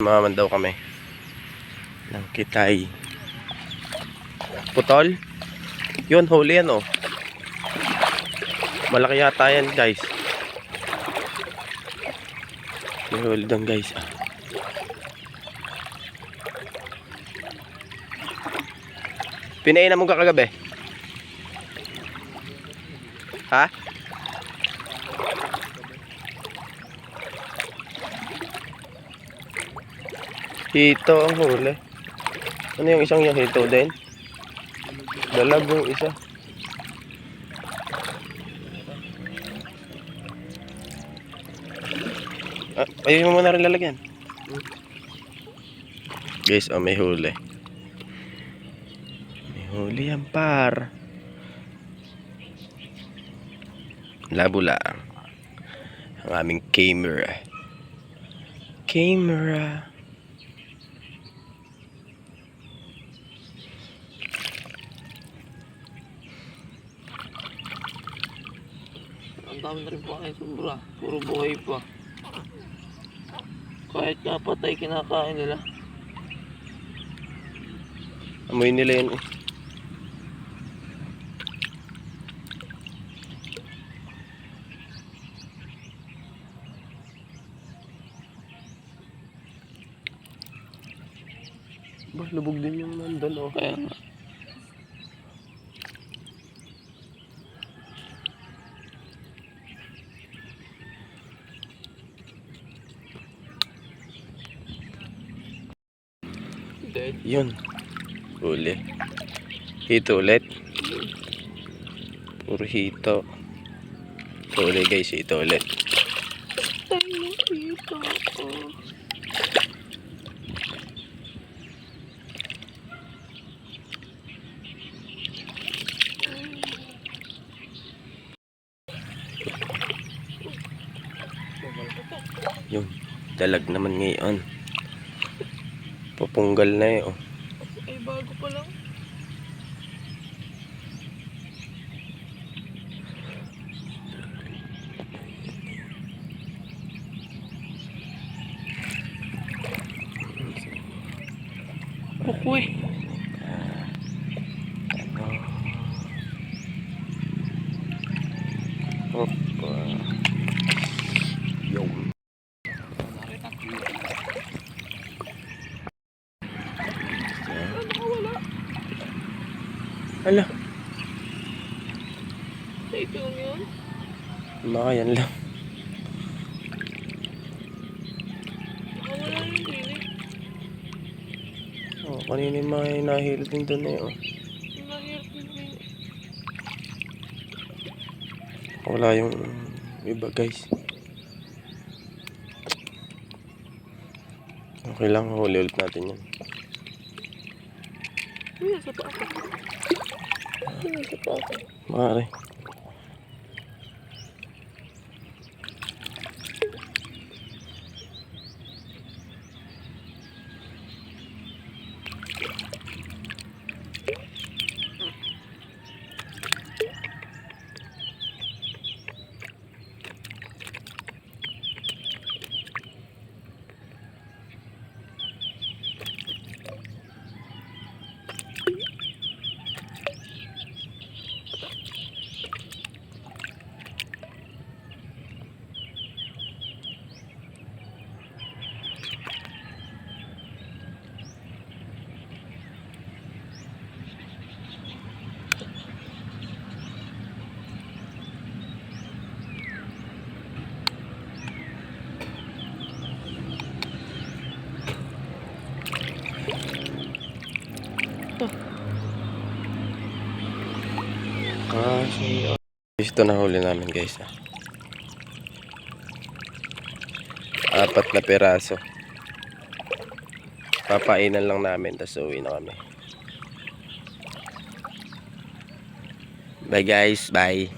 Maman daw kami ng kitay. Putol? Yun, huli yan oh. Malaki yata yan guys. May huli doon guys. Pinainan mo ka kagabi? Ha? Hito ang huli. Ano yung isang yung hito din? Dalag yung isa. Ayun mo muna rin lalagyan. Guys, may huli. May huli yan par. Labo lang. Ang aming camera. Ang dami na rin po kayo sobra. Puro buhay pa. Kahit kapatay kinakain nila. Amoy nila yun eh. Bah, lubog din yung nandun oh. Kaya nga. Dead. Yun. Huli. Hito ulit. Puro hito. Huli guys, hito ulit. Ay, hito ko. Yun. Dalag naman ngayon. Papunggal na eh oh. Ay, bago pa lang. Kukuy. Yo. Ala. Sa ito yun? Baka yan lang. Nakawala yung dinig. Oh, kanina yung mga nahilot din doon eh oh. Mahirap yung dinig. Wala yung iba guys. Okay lang, huli ulit natin yan. Uy, nasa pa ako. Nasa pa ako. Maaari. Kasi ito na huli namin guys. 4 na piraso. Papainan lang namin tapos uwi na kami. Bye guys, bye.